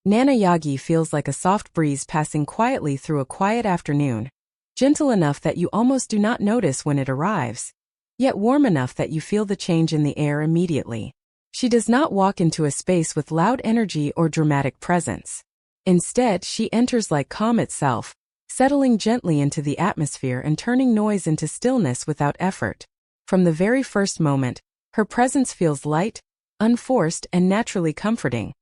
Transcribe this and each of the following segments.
Nana Yagi feels like a soft breeze passing quietly through a quiet afternoon, gentle enough that you almost do not notice when it arrives, yet warm enough that you feel the change in the air immediately. She does not walk into a space with loud energy or dramatic presence. Instead, she enters like calm itself, settling gently into the atmosphere and turning noise into stillness without effort. From the very first moment, her presence feels light, unforced, and naturally comforting,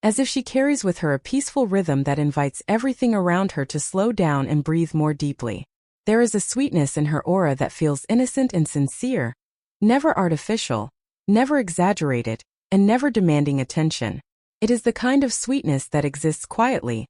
as if she carries with her a peaceful rhythm that invites everything around her to slow down and breathe more deeply. There is a sweetness in her aura that feels innocent and sincere, never artificial, never exaggerated, and never demanding attention. It is the kind of sweetness that exists quietly,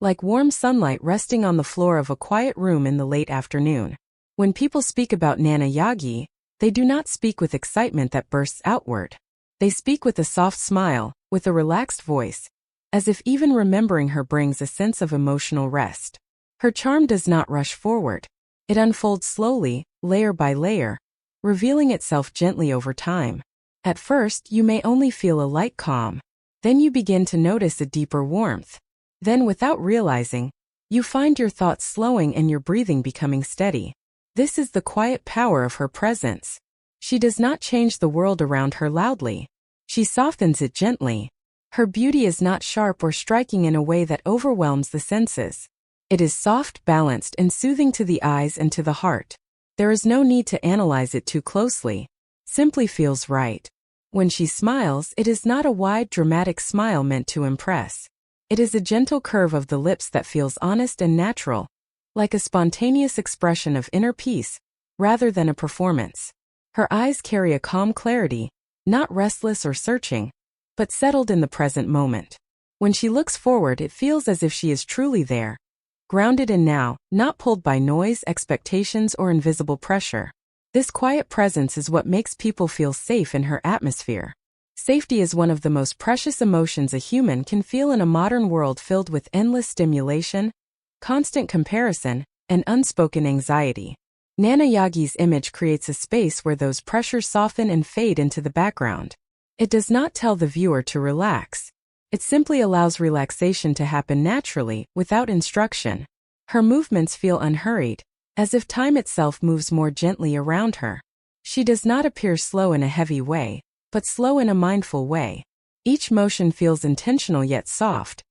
like warm sunlight resting on the floor of a quiet room in the late afternoon. When people speak about Nana Yagi, they do not speak with excitement that bursts outward. They speak with a soft smile, with a relaxed voice, as if even remembering her brings a sense of emotional rest. Her charm does not rush forward. It unfolds slowly, layer by layer, revealing itself gently over time. At first, you may only feel a light calm. Then you begin to notice a deeper warmth. Then, without realizing, you find your thoughts slowing and your breathing becoming steady. This is the quiet power of her presence. She does not change the world around her loudly. She softens it gently. Her beauty is not sharp or striking in a way that overwhelms the senses. It is soft, balanced, and soothing to the eyes and to the heart. There is no need to analyze it too closely. Simply feels right. When she smiles, it is not a wide, dramatic smile meant to impress. It is a gentle curve of the lips that feels honest and natural, like a spontaneous expression of inner peace, rather than a performance. Her eyes carry a calm clarity, not restless or searching, but settled in the present moment. When she looks forward, it feels as if she is truly there, grounded in now, not pulled by noise, expectations, or invisible pressure. This quiet presence is what makes people feel safe in her atmosphere. Safety is one of the most precious emotions a human can feel in a modern world filled with endless stimulation, constant comparison, and unspoken anxiety. Nana Yagi's image creates a space where those pressures soften and fade into the background. It does not tell the viewer to relax. It simply allows relaxation to happen naturally, without instruction. Her movements feel unhurried, as if time itself moves more gently around her. She does not appear slow in a heavy way, but slow in a mindful way. Each motion feels intentional yet soft,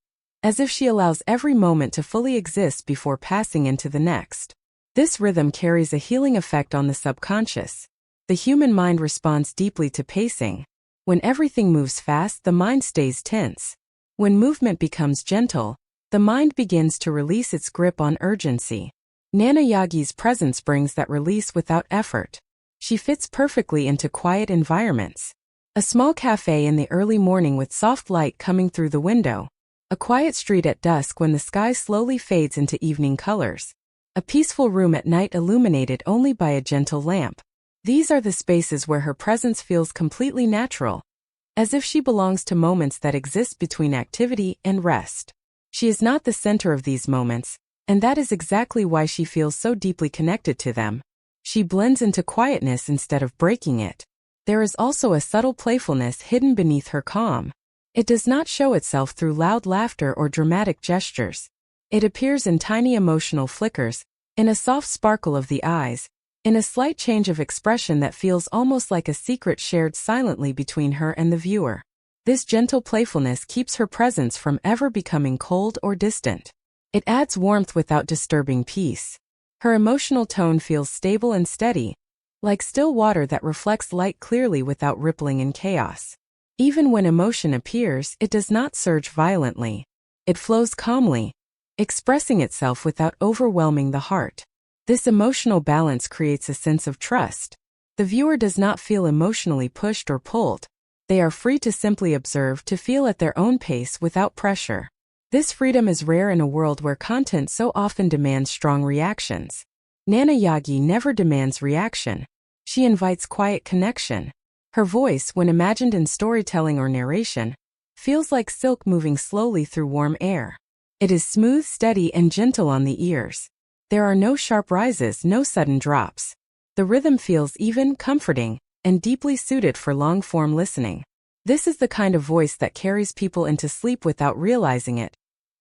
as if she allows every moment to fully exist before passing into the next. This rhythm carries a healing effect on the subconscious. The human mind responds deeply to pacing. When everything moves fast, the mind stays tense. When movement becomes gentle, the mind begins to release its grip on urgency. Nana Yagi's presence brings that release without effort. She fits perfectly into quiet environments. A small cafe in the early morning with soft light coming through the window. A quiet street at dusk when the sky slowly fades into evening colors. A peaceful room at night illuminated only by a gentle lamp. These are the spaces where her presence feels completely natural, as if she belongs to moments that exist between activity and rest. She is not the center of these moments, and that is exactly why she feels so deeply connected to them. She blends into quietness instead of breaking it. There is also a subtle playfulness hidden beneath her calm. It does not show itself through loud laughter or dramatic gestures. It appears in tiny emotional flickers, in a soft sparkle of the eyes, in a slight change of expression that feels almost like a secret shared silently between her and the viewer. This gentle playfulness keeps her presence from ever becoming cold or distant. It adds warmth without disturbing peace. Her emotional tone feels stable and steady, like still water that reflects light clearly without rippling in chaos. Even when emotion appears, it does not surge violently. It flows calmly, expressing itself without overwhelming the heart. This emotional balance creates a sense of trust. The viewer does not feel emotionally pushed or pulled. They are free to simply observe, to feel at their own pace without pressure. This freedom is rare in a world where content so often demands strong reactions. Nana Yagi never demands reaction. She invites quiet connection. Her voice, when imagined in storytelling or narration, feels like silk moving slowly through warm air. It is smooth, steady, and gentle on the ears. There are no sharp rises, no sudden drops. The rhythm feels even, comforting, and deeply suited for long-form listening. This is the kind of voice that carries people into sleep without realizing it,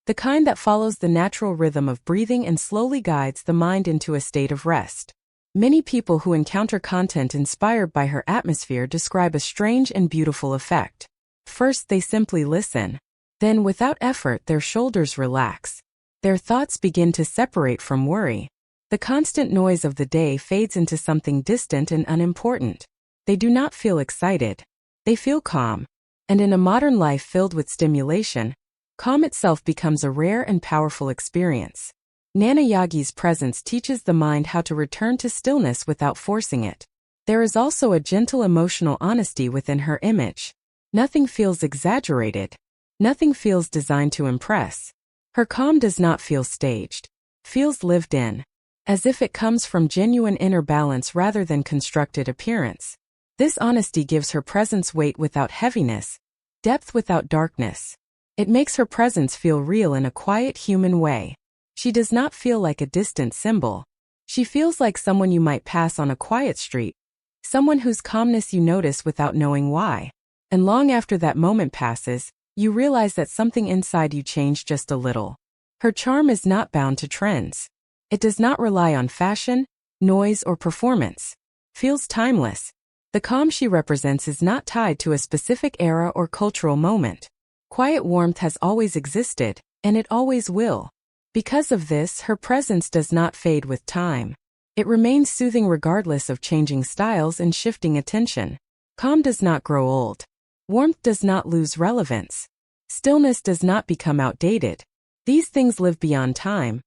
the kind that follows the natural rhythm of breathing and slowly guides the mind into a state of rest. Many people who encounter content inspired by her atmosphere describe a strange and beautiful effect. First, they simply listen. Then, without effort, their shoulders relax. Their thoughts begin to separate from worry. The constant noise of the day fades into something distant and unimportant. They do not feel excited. They feel calm. And in a modern life filled with stimulation, calm itself becomes a rare and powerful experience. Nana Yagi's presence teaches the mind how to return to stillness without forcing it. There is also a gentle emotional honesty within her image. Nothing feels exaggerated. Nothing feels designed to impress. Her calm does not feel staged. Feels lived in. As if it comes from genuine inner balance rather than constructed appearance. This honesty gives her presence weight without heaviness, depth without darkness. It makes her presence feel real in a quiet human way. She does not feel like a distant symbol. She feels like someone you might pass on a quiet street, someone whose calmness you notice without knowing why. And long after that moment passes, you realize that something inside you changed just a little. Her charm is not bound to trends. It does not rely on fashion, noise, or performance. Feels timeless. The calm she represents is not tied to a specific era or cultural moment. Quiet warmth has always existed, and it always will. Because of this, her presence does not fade with time. It remains soothing regardless of changing styles and shifting attention. Calm does not grow old. Warmth does not lose relevance. Stillness does not become outdated. These things live beyond time,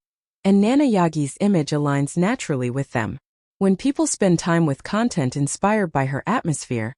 and Nana Yagi's image aligns naturally with them. When people spend time with content inspired by her atmosphere,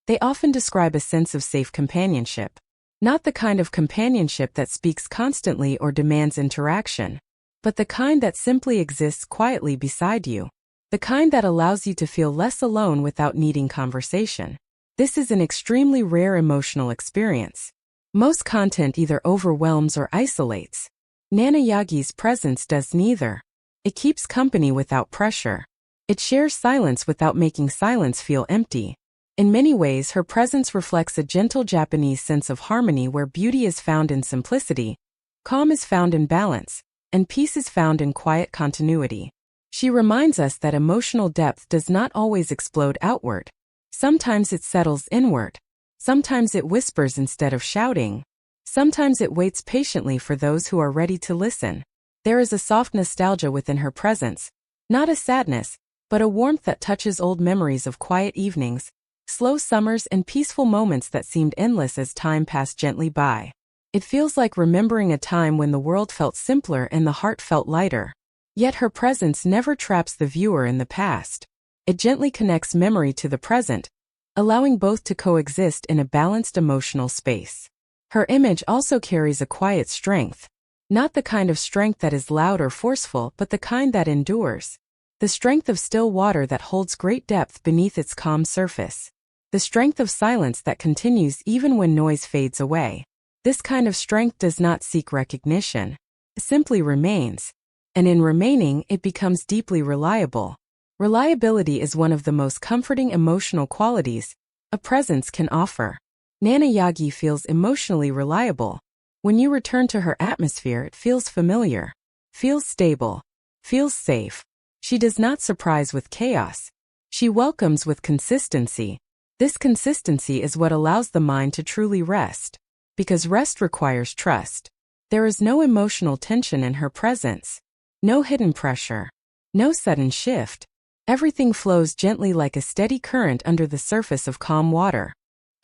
they often describe a sense of safe companionship. Not the kind of companionship that speaks constantly or demands interaction, but the kind that simply exists quietly beside you. The kind that allows you to feel less alone without needing conversation. This is an extremely rare emotional experience. Most content either overwhelms or isolates. Nana Yagi's presence does neither. It keeps company without pressure. It shares silence without making silence feel empty. In many ways, her presence reflects a gentle Japanese sense of harmony where beauty is found in simplicity, calm is found in balance, and peace is found in quiet continuity. She reminds us that emotional depth does not always explode outward. Sometimes it settles inward. Sometimes it whispers instead of shouting. Sometimes it waits patiently for those who are ready to listen. There is a soft nostalgia within her presence, not a sadness, but a warmth that touches old memories of quiet evenings, slow summers, and peaceful moments that seemed endless as time passed gently by. It feels like remembering a time when the world felt simpler and the heart felt lighter. Yet her presence never traps the viewer in the past. It gently connects memory to the present, allowing both to coexist in a balanced emotional space. Her image also carries a quiet strength. Not the kind of strength that is loud or forceful, but the kind that endures. The strength of still water that holds great depth beneath its calm surface. The strength of silence that continues even when noise fades away. This kind of strength does not seek recognition. It simply remains. And in remaining, it becomes deeply reliable. Reliability is one of the most comforting emotional qualities a presence can offer. Nana Yagi feels emotionally reliable. When you return to her atmosphere, it feels familiar, feels stable, feels safe. She does not surprise with chaos. She welcomes with consistency. This consistency is what allows the mind to truly rest. Because rest requires trust. There is no emotional tension in her presence. No hidden pressure. No sudden shift. Everything flows gently like a steady current under the surface of calm water.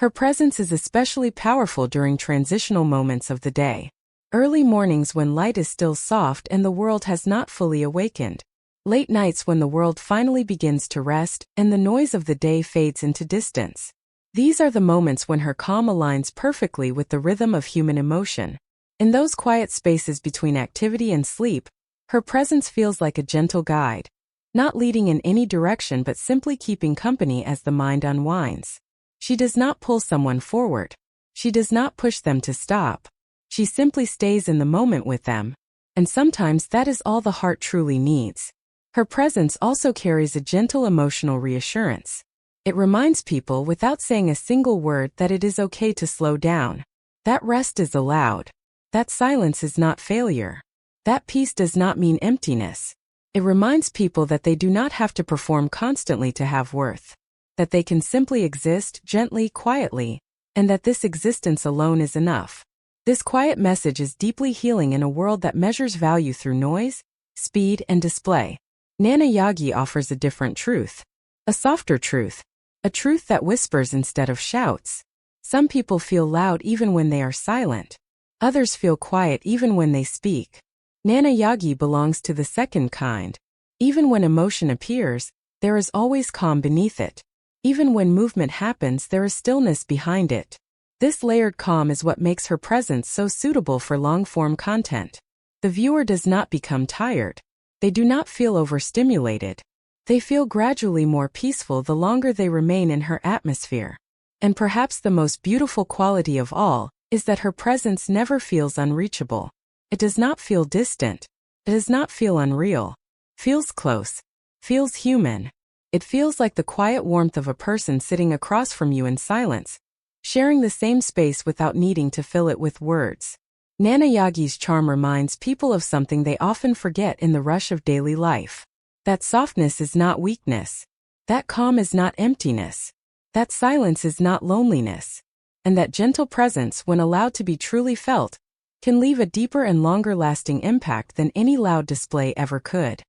Her presence is especially powerful during transitional moments of the day. Early mornings when light is still soft and the world has not fully awakened. Late nights when the world finally begins to rest and the noise of the day fades into distance. These are the moments when her calm aligns perfectly with the rhythm of human emotion. In those quiet spaces between activity and sleep, her presence feels like a gentle guide, not leading in any direction but simply keeping company as the mind unwinds. She does not pull someone forward. She does not push them to stop. She simply stays in the moment with them. And sometimes that is all the heart truly needs. Her presence also carries a gentle emotional reassurance. It reminds people without saying a single word that it is okay to slow down. That rest is allowed. That silence is not failure. That peace does not mean emptiness. It reminds people that they do not have to perform constantly to have worth. That they can simply exist gently, quietly, and that this existence alone is enough. This quiet message is deeply healing in a world that measures value through noise, speed, and display. Nana Yagi offers a different truth. A softer truth. A truth that whispers instead of shouts. Some people feel loud even when they are silent. Others feel quiet even when they speak. Nana Yagi belongs to the second kind. Even when emotion appears, there is always calm beneath it. Even when movement happens, there is stillness behind it. This layered calm is what makes her presence so suitable for long-form content. The viewer does not become tired. They do not feel overstimulated. They feel gradually more peaceful the longer they remain in her atmosphere. And perhaps the most beautiful quality of all is that her presence never feels unreachable. It does not feel distant. It does not feel unreal. Feels close. Feels human. It feels like the quiet warmth of a person sitting across from you in silence, sharing the same space without needing to fill it with words. Nana Yagi's charm reminds people of something they often forget in the rush of daily life. That softness is not weakness. That calm is not emptiness. That silence is not loneliness. And that gentle presence, when allowed to be truly felt, can leave a deeper and longer-lasting impact than any loud display ever could.